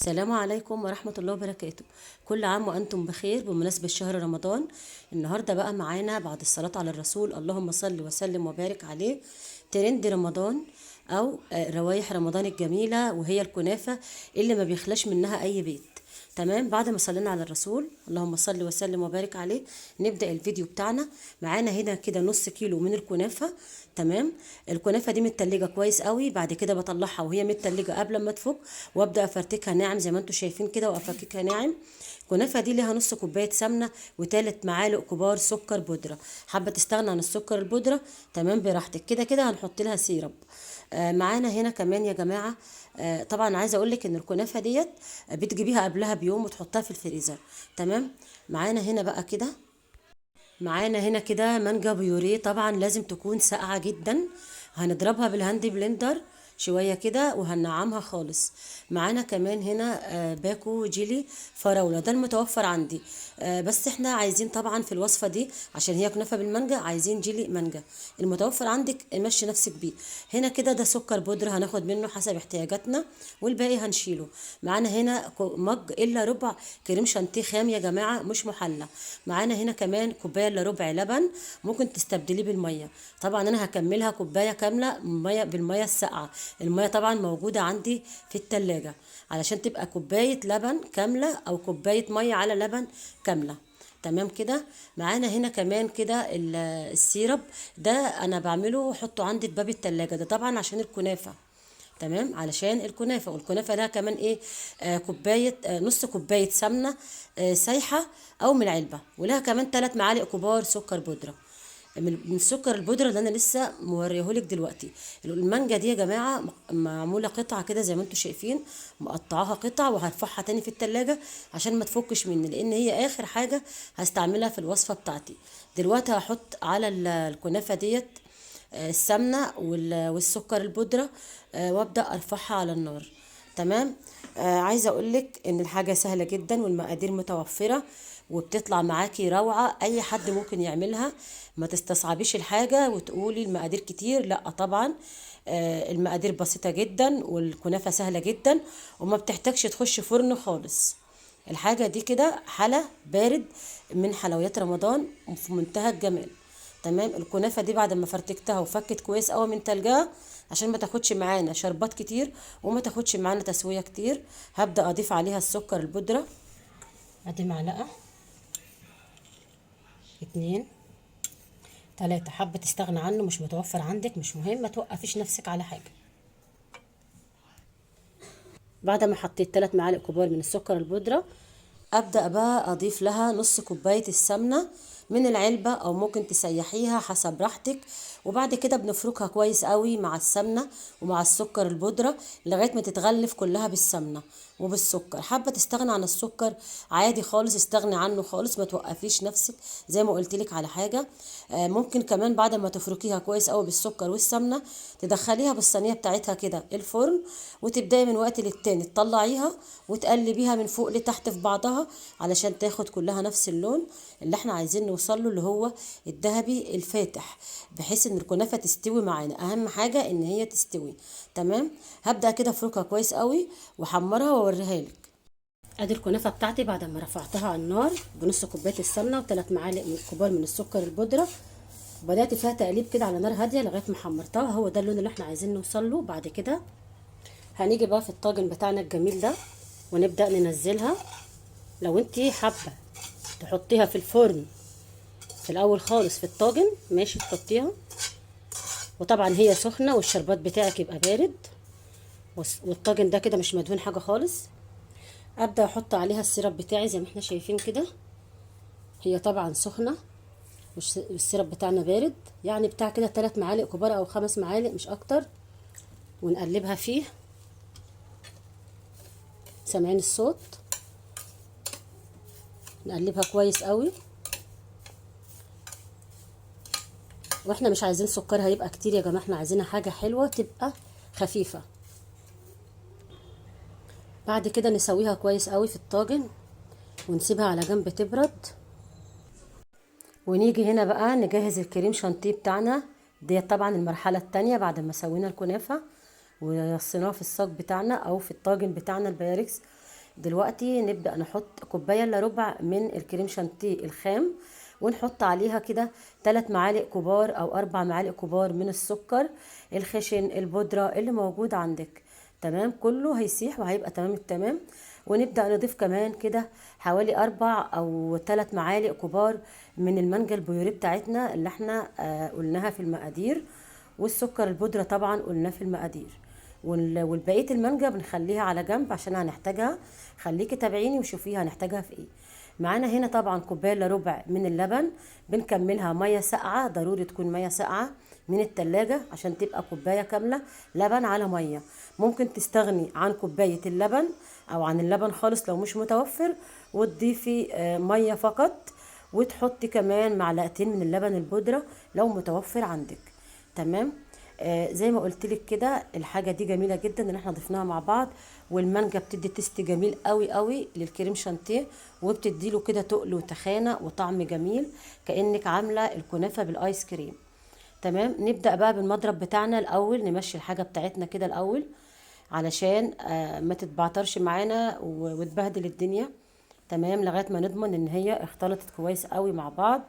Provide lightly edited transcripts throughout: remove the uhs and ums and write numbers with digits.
السلام عليكم ورحمة الله وبركاته. كل عام وأنتم بخير بمناسبة شهر رمضان. النهاردة بقى معانا بعد الصلاة على الرسول اللهم صل وسلم وبارك عليه ترند رمضان أو روايح رمضان الجميلة، وهي الكنافة اللي ما بيخلاش منها أي بيت. تمام، بعد ما صلينا على الرسول اللهم صل وسلم وبارك عليه نبدأ الفيديو بتاعنا. معانا هنا كده نص كيلو من الكنافة. تمام، الكنافة دي متلجة كويس قوي، بعد كده بطلعها وهي متلجة قبل ما تفك، وابدأ افرتكها ناعم زي ما انتم شايفين كده وافككها ناعم. الكنافة دي ليها نص كوباية سمنة وثلاث معالق كبار سكر بودرة. حابة تستغنى عن السكر البودرة تمام براحتك. كده كده هنحط لها سيرب. معانا هنا كمان يا جماعة. طبعا عايزة اقولك ان الكنافة ديت بتجيبيها قبلها بيوم وتحطها في الفريزر. تمام، معانا هنا بقى كده. معانا هنا كده مانجا بيوريه، طبعا لازم تكون ساقعة جدا. هنضربها بالهاند بلندر شوية كده وهنعمها خالص. معانا كمان هنا باكو جيلي فراولة، ده المتوفر عندي. بس احنا عايزين طبعا في الوصفة دي عشان هي كنافة بالمانجا عايزين جيلي مانجا. المتوفر عندك مشي نفسك بيه. هنا كده ده سكر بودرة هناخد منه حسب احتياجاتنا، والباقي هنشيله. معانا هنا مج الا ربع كريم شانتيه خام يا جماعة مش محلى. معانا هنا كمان كوبايه الا ربع لبن، ممكن تستبدليه بالميه. طبعا انا هكملها كوبايه كامله ميه بالميه الساقعه. الميه طبعا موجوده عندي في التلاجة علشان تبقى كوبايه لبن كامله او كوبايه ميه على لبن كامله. تمام كده. معانا هنا كمان كده السيرب ده انا بعمله واحطه عندي في باب التلاجة، ده طبعا عشان الكنافه. تمام، علشان الكنافه، والكنافه لها كمان ايه، كوبايه، نص كوبايه سمنه سايحه او من العلبه، ولها كمان 3 معالق كبار سكر بودره. من السكر البودره اللي انا لسه موريهولك دلوقتي. المانجا دي يا جماعه معموله قطعه كده زي ما انتم شايفين، مقطعاها قطع وهرفعها تاني في التلاجة عشان ما تفكش مني، لان هي اخر حاجه هستعملها في الوصفه بتاعتي. دلوقتي هحط على الكنافه ديت السمنه والسكر البودره، وابدا ارفعها على النار. تمام. عايزه اقولك ان الحاجه سهله جدا والمقادير متوفره وبتطلع معاكي روعه، اي حد ممكن يعملها. ما تستصعبيش الحاجه وتقولي المقادير كتير، لا طبعا. المقادير بسيطه جدا والكنافه سهله جدا وما بتحتاجش تخش فرن خالص. الحاجه دي كده حلا بارد من حلويات رمضان وفي منتهى الجمال. تمام، الكنافه دي بعد ما فرتكتها وفكت كويس قوي من تلجها عشان ما تاخدش معانا شربات كتير وما تاخدش معانا تسويه كتير، هبدا اضيف عليها السكر البودره. ادي معلقه، اتنين، تلاته. حابه تستغنى عنه مش متوفر عندك مش مهم، ما توقفيش نفسك على حاجه. بعد ما حطيت 3 معالق كبار من السكر البودرة، ابدأ بقى اضيف لها نص كوباية السمنة من العلبة او ممكن تسيحيها حسب راحتك. وبعد كده بنفركها كويس قوي مع السمنة ومع السكر البودرة لغاية ما تتغلف كلها بالسمنة وبالسكر. حابة تستغنى عن السكر عادي خالص، استغني عنه خالص، ما توقفيش نفسك زي ما قلت لك على حاجة. ممكن كمان بعد ما تفركيها كويس قوي بالسكر والسمنة تدخليها بالصينية بتاعتها كده الفرن، وتبداي من وقت للتاني تطلعيها وتقلبيها من فوق لتحت في بعضها علشان تاخد كلها نفس اللون اللي احنا عايزين نوصل له، اللي هو الذهبي الفاتح، بحيث ان الكنافه تستوي معانا. اهم حاجه ان هي تستوي. تمام، هبدا كده افركها كويس قوي واحمرها واوريها لك. ادي الكنافه بتاعتي بعد ما رفعتها على النار بنص كوبايه السمنه وثلاث معالق كبار من السكر البودره، وبدات فيها تقليب كده على نار هاديه لغايه ما حمرتها. هو ده اللون اللي احنا عايزين نوصل له. بعد كده هنيجي بقى في الطاجن بتاعنا الجميل ده ونبدا ننزلها. لو انتي حابه تحطيها في الفرن في الاول خالص في الطاجن ماشي تحطيها، وطبعا هي سخنه والشربات بتاعك يبقى بارد والطاجن ده كده مش مدهون حاجه خالص. ابدا احط عليها السيرب بتاعي زي ما احنا شايفين كده. هي طبعا سخنه والسيرب بتاعنا بارد، يعني بتاع كده 3 معالق كبار او 5 معالق مش اكتر. ونقلبها فيه، سامعين الصوت؟ نقلبها كويس قوي. واحنا مش عايزين سكرها يبقى كتير يا جماعه، احنا عايزينها حاجه حلوه تبقى خفيفه. بعد كده نسويها كويس قوي في الطاجن ونسيبها على جنب تبرد. ونيجي هنا بقى نجهز الكريم شانتيه بتاعنا. دي طبعا المرحله التانية بعد ما سوينا الكنافه. ورصيناه في الصاج بتاعنا او في الطاجن بتاعنا البايركس. دلوقتي نبدأ نحط كوباية الا ربع من الكريم شانتيه الخام، ونحط عليها كده 3 معالق كبار او 4 معالق كبار من السكر الخشن البودرة اللي موجود عندك. تمام، كله هيسيح وهيبقى تمام التمام. ونبدأ نضيف كمان كده حوالي 4 أو 3 معالق كبار من المانجا البيوري بتاعتنا اللي احنا قلناها في المقادير، والسكر البودرة طبعا قلناه في المقادير. والبقية المانجا بنخليها على جنب عشان هنحتاجها. خليكي تابعيني وشوفيها هنحتاجها في ايه. معانا هنا طبعا كوبايه الا ربع من اللبن، بنكملها ميه ساقعه، ضروري تكون ميه ساقعه من التلاجة عشان تبقى كوبايه كامله لبن على ميه. ممكن تستغني عن كوبايه اللبن او عن اللبن خالص لو مش متوفر، وتضيفي ميه فقط، وتحطي كمان معلقتين من اللبن البودره لو متوفر عندك. تمام. زي ما قلت لك كده الحاجه دي جميله جدا ان احنا ضفناها مع بعض، والمانجا بتدي تيست جميل قوي قوي للكريم شانتيه، وبتدي له كده تقل وتخانه وطعم جميل كانك عامله الكنافه بالايس كريم. تمام. نبدا بقى بالمضرب بتاعنا الاول، نمشي الحاجه بتاعتنا كده الاول علشان ما تتبعترش معانا وتبهدل الدنيا. تمام، لغايه ما نضمن ان هي اختلطت كويس قوي مع بعض.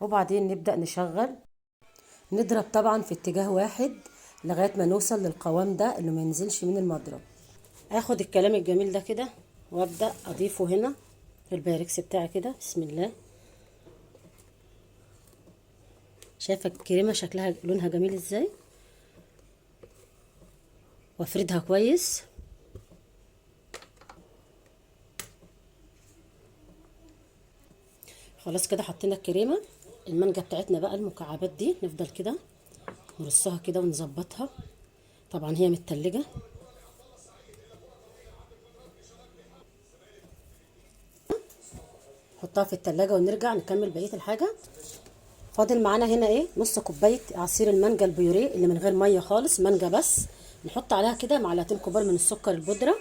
وبعدين نبدا نشغل، نضرب طبعا في اتجاه واحد لغايه ما نوصل للقوام ده اللي ما ينزلش من المضرب. اخد الكلام الجميل ده كده وابدا اضيفه هنا في البايركس بتاعي كده. بسم الله. شايفه الكريمه شكلها لونها جميل ازاي، وافردها كويس. خلاص كده حطينا الكريمه. المانجا بتاعتنا بقى المكعبات دي نفضل كده نرصها كده ونظبطها. طبعا هي متلجه. نحطها في التلاجة ونرجع نكمل بقيه الحاجه. فاضل معانا هنا ايه، نص كوبايه عصير المانجا البيوريه اللي من غير ميه خالص، مانجا بس. نحط عليها كده معلقتين كبار من السكر البودره.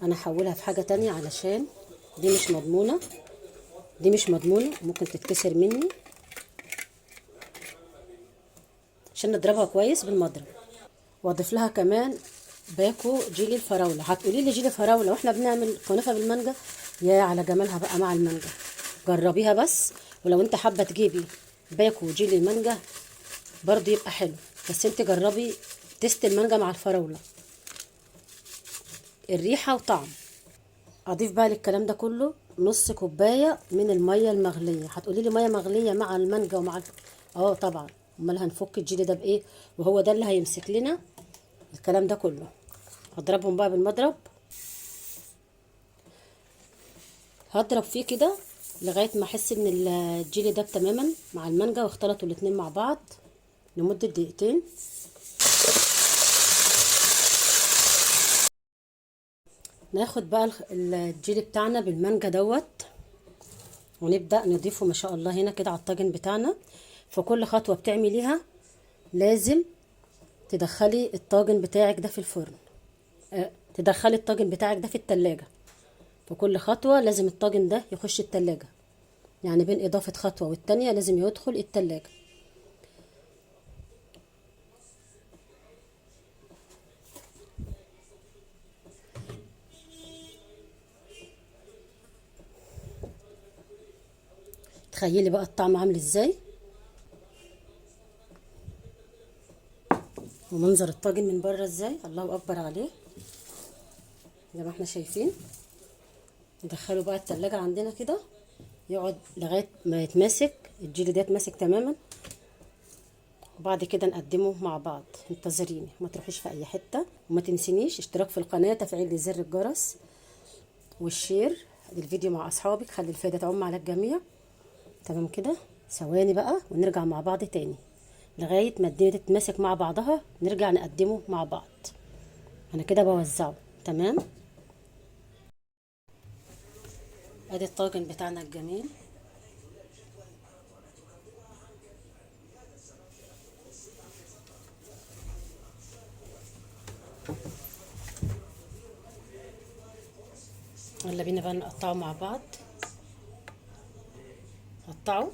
انا هحولها في حاجه تانية علشان دي مش مضمونه، دي مش مضمونه ممكن تتكسر مني، عشان نضربها كويس بالمضرب. واضيف لها كمان باكو جيلي الفراوله. هتقولي لي جيلي فراوله واحنا بنعمل كنافه بالمانجا؟ يا على جمالها بقى مع المانجا، جربيها بس. ولو انت حابه تجيبي باكو جيلي المانجا برضو يبقى حلو، بس انت جربي تست المانجا مع الفراوله، الريحه وطعم. اضيف بقى للكلام ده كله نص كوبايه من الميه المغليه. هتقولي لي ميه مغليه مع المانجا ومع اه طبعا، امال هنفك الجيلي ده بايه؟ وهو ده اللي هيمسك لنا الكلام ده كله. هضربهم بقى بالمضرب، هضرب فيه كده لغايه ما احس ان الجيلي ده تماما مع المانجا واختلطوا الاتنين مع بعض لمده دقيقتين. ناخد بقى الجيلي بتاعنا بالمانجا دوت، ونبدأ نضيفه ما شاء الله هنا كده على الطاجن بتاعنا. في كل خطوة بتعمليها لازم تدخلي الطاجن بتاعك ده في الفرن، تدخلي الطاجن بتاعك ده في التلاجة. في كل خطوة لازم الطاجن ده يخش التلاجة، يعني بين إضافة خطوة والتانية لازم يدخل التلاجة. تخيلي بقى الطعم عامل ازاي، ومنظر الطاجن من بره ازاي، الله اكبر عليه. زي ما احنا شايفين. ندخله بقى التلاجة عندنا كده يقعد لغاية ما يتماسك الجيلي ده، يتماسك تماما. وبعد كده نقدمه مع بعض. انتظريني، ما تروحيش في اي حتة، وما تنسينيش اشتراك في القناة، تفعيل زر الجرس، والشير للفيديو مع اصحابك، خلي الفايدة تعم على الجميع. تمام كده. ثواني بقى ونرجع مع بعض تاني لغاية ما الدنيا تتماسك مع بعضها، نرجع نقدمه مع بعض. انا كده بوزعه. تمام. ادي الطاجن بتاعنا الجميل. يلا بينا بقى نقطعه مع بعض. قطعه.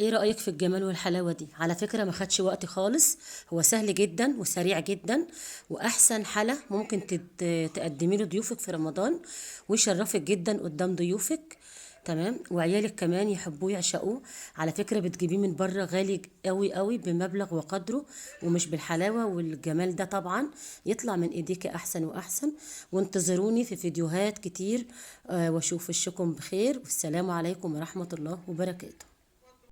ايه رأيك في الجمال والحلاوة دي؟ على فكرة ما خدش وقت خالص، هو سهل جدا وسريع جدا، واحسن حلا ممكن تقدمي له ضيوفك في رمضان، ويشرفك جدا قدام ضيوفك. تمام، وعيالك كمان يحبوه يعشقوه. على فكرة بتجيبيه من بره غالي قوي قوي بمبلغ وقدره، ومش بالحلاوة والجمال ده طبعا. يطلع من ايديك احسن واحسن. وانتظروني في فيديوهات كتير، واشوف وشكم بخير، والسلام عليكم ورحمة الله وبركاته.